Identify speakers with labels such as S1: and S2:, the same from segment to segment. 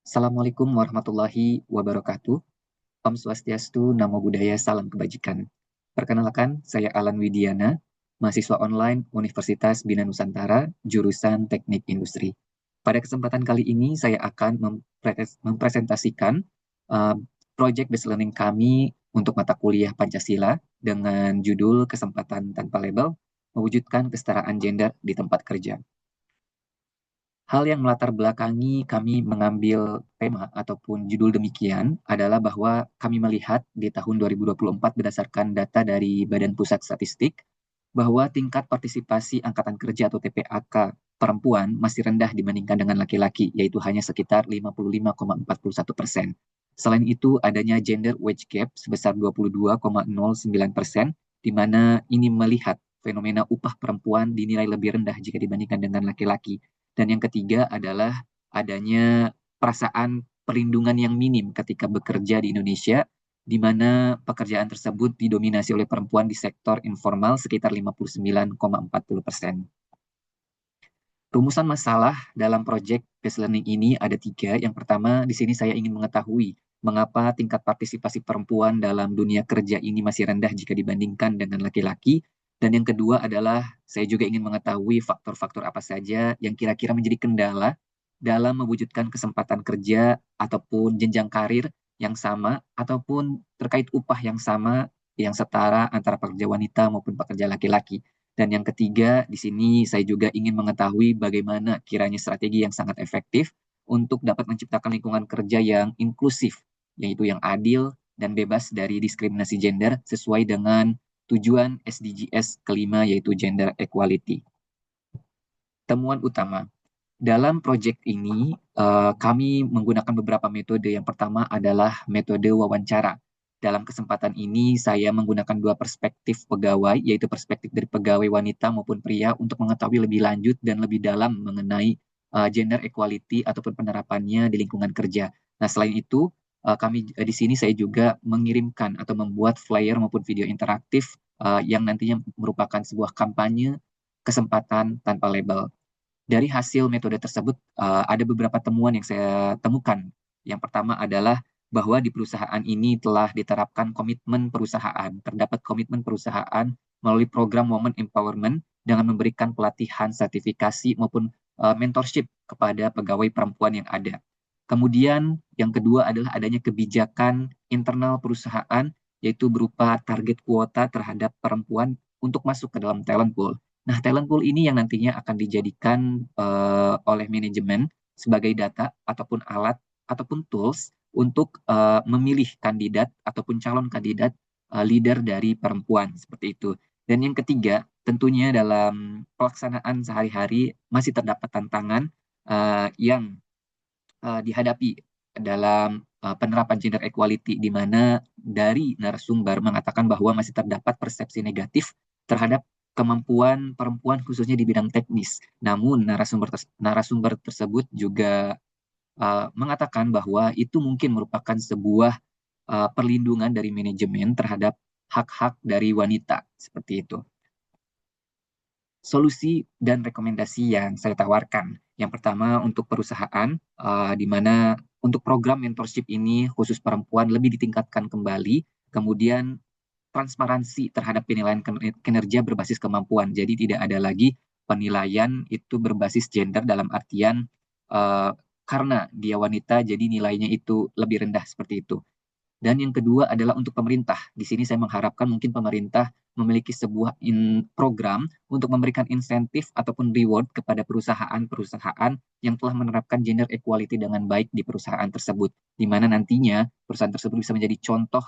S1: Assalamualaikum warahmatullahi wabarakatuh. Om Swastiastu, Namo Buddhaya, Salam Kebajikan. Perkenalkan, saya Alan Widiana, mahasiswa online Universitas Bina Nusantara, jurusan Teknik Industri. Pada kesempatan kali ini, saya akan mempresentasikan uh, project based learning kami untuk mata kuliah Pancasila dengan judul Kesempatan Tanpa Label, Mewujudkan Kesetaraan Gender di Tempat Kerja. Hal yang melatar belakangi kami mengambil tema ataupun judul demikian adalah bahwa kami melihat di tahun 2024 berdasarkan data dari Badan Pusat Statistik bahwa tingkat partisipasi angkatan kerja atau TPAK perempuan masih rendah dibandingkan dengan laki-laki, yaitu hanya sekitar 55,41%. Selain itu, adanya gender wage gap sebesar 22,09%, di mana ini melihat fenomena upah perempuan dinilai lebih rendah jika dibandingkan dengan laki-laki. Dan yang ketiga adalah adanya perasaan perlindungan yang minim ketika bekerja di Indonesia, di mana pekerjaan tersebut didominasi oleh perempuan di sektor informal sekitar 59,40%. Rumusan masalah dalam proyek based learning ini ada tiga. Yang pertama, di sini saya ingin mengetahui mengapa tingkat partisipasi perempuan dalam dunia kerja ini masih rendah jika dibandingkan dengan laki-laki. Dan yang kedua adalah saya juga ingin mengetahui faktor-faktor apa saja yang kira-kira menjadi kendala dalam mewujudkan kesempatan kerja ataupun jenjang karir yang sama ataupun terkait upah yang sama yang setara antara pekerja wanita maupun pekerja laki-laki. Dan yang ketiga, di sini saya juga ingin mengetahui bagaimana kiranya strategi yang sangat efektif untuk dapat menciptakan lingkungan kerja yang inklusif, yaitu yang adil dan bebas dari diskriminasi gender sesuai dengan tujuan SDGs kelima, yaitu gender equality. Temuan utama. Dalam proyek ini, kami menggunakan beberapa metode. Yang pertama adalah metode wawancara. Dalam kesempatan ini, saya menggunakan dua perspektif pegawai, yaitu perspektif dari pegawai wanita maupun pria, untuk mengetahui lebih lanjut dan lebih dalam mengenai gender equality ataupun penerapannya di lingkungan kerja. Nah, selain itu, kami di sini saya juga mengirimkan atau membuat flyer maupun video interaktif yang nantinya merupakan sebuah kampanye kesempatan tanpa label. Dari hasil metode tersebut, ada beberapa temuan yang saya temukan. Yang pertama adalah bahwa di perusahaan ini telah diterapkan komitmen perusahaan. Terdapat komitmen perusahaan melalui program Women Empowerment dengan memberikan pelatihan, sertifikasi, maupun mentorship kepada pegawai perempuan yang ada. Kemudian yang kedua adalah adanya kebijakan internal perusahaan, yaitu berupa target kuota terhadap perempuan untuk masuk ke dalam talent pool. Nah, talent pool ini yang nantinya akan dijadikan oleh manajemen sebagai data ataupun alat ataupun tools untuk memilih kandidat ataupun calon kandidat leader dari perempuan seperti itu. Dan yang ketiga, tentunya dalam pelaksanaan sehari-hari masih terdapat tantangan yang dihadapi dalam penerapan gender equality, di mana dari narasumber mengatakan bahwa masih terdapat persepsi negatif terhadap kemampuan perempuan khususnya di bidang teknis. Namun narasumber tersebut juga mengatakan bahwa itu mungkin merupakan sebuah perlindungan dari manajemen terhadap hak-hak dari wanita seperti itu. Solusi dan rekomendasi yang saya tawarkan. Yang pertama untuk perusahaan, di mana untuk program mentorship ini khusus perempuan lebih ditingkatkan kembali, kemudian transparansi terhadap penilaian kinerja berbasis kemampuan. Jadi tidak ada lagi penilaian itu berbasis gender dalam artian karena dia wanita jadi nilainya itu lebih rendah seperti itu. Dan yang kedua adalah untuk pemerintah. Di sini saya mengharapkan mungkin pemerintah memiliki sebuah program untuk memberikan insentif ataupun reward kepada perusahaan-perusahaan yang telah menerapkan gender equality dengan baik di perusahaan tersebut, di mana nantinya perusahaan tersebut bisa menjadi contoh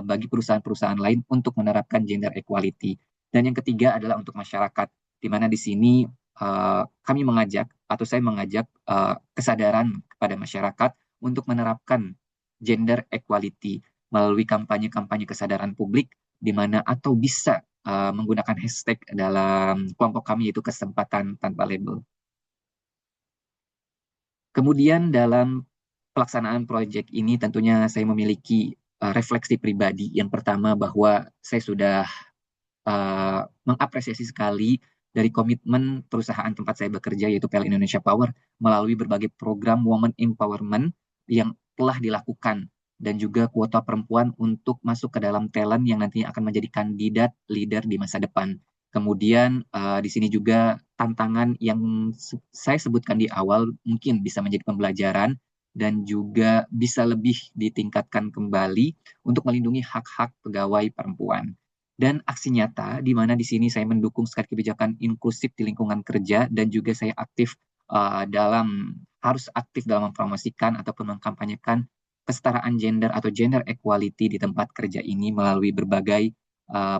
S1: bagi perusahaan-perusahaan lain untuk menerapkan gender equality. Dan yang ketiga adalah untuk masyarakat, di mana di sini kami mengajak atau saya mengajak kesadaran kepada masyarakat untuk menerapkan gender equality melalui kampanye-kampanye kesadaran publik, di mana atau bisa menggunakan hashtag dalam kelompok kami, yaitu kesempatan tanpa label. Kemudian dalam pelaksanaan proyek ini tentunya saya memiliki refleksi pribadi. Yang pertama bahwa saya sudah mengapresiasi sekali dari komitmen perusahaan tempat saya bekerja, yaitu PLN Indonesia Power, melalui berbagai program Women Empowerment yang telah dilakukan dan juga kuota perempuan untuk masuk ke dalam talent yang nantinya akan menjadi kandidat leader di masa depan. Kemudian di sini juga tantangan yang saya sebutkan di awal mungkin bisa menjadi pembelajaran dan juga bisa lebih ditingkatkan kembali untuk melindungi hak-hak pegawai perempuan. Dan aksi nyata di mana di sini saya mendukung sekali kebijakan inklusif di lingkungan kerja dan juga saya harus aktif dalam mempromosikan ataupun mengkampanyekan kesetaraan gender atau gender equality di tempat kerja ini melalui berbagai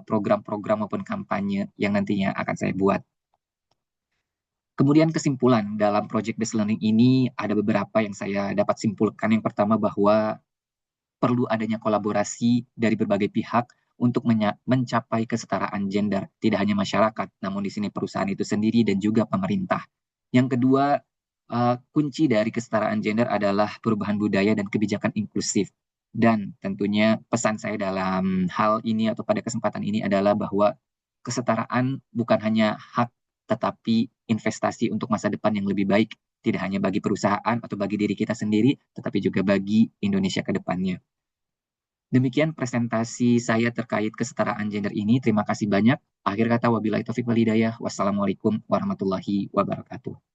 S1: program-program maupun kampanye yang nantinya akan saya buat. Kemudian kesimpulan dalam project based learning ini ada beberapa yang saya dapat simpulkan. Yang pertama bahwa perlu adanya kolaborasi dari berbagai pihak untuk mencapai kesetaraan gender, tidak hanya masyarakat, namun di sini perusahaan itu sendiri dan juga pemerintah. Yang kedua, kunci dari kesetaraan gender adalah perubahan budaya dan kebijakan inklusif. Dan tentunya pesan saya dalam hal ini atau pada kesempatan ini adalah bahwa kesetaraan bukan hanya hak, tetapi investasi untuk masa depan yang lebih baik, tidak hanya bagi perusahaan atau bagi diri kita sendiri, tetapi juga bagi Indonesia ke depannya. Demikian presentasi saya terkait kesetaraan gender ini. Terima kasih banyak. Akhir kata wabillahi taufik wal hidayah. Wassalamualaikum warahmatullahi wabarakatuh.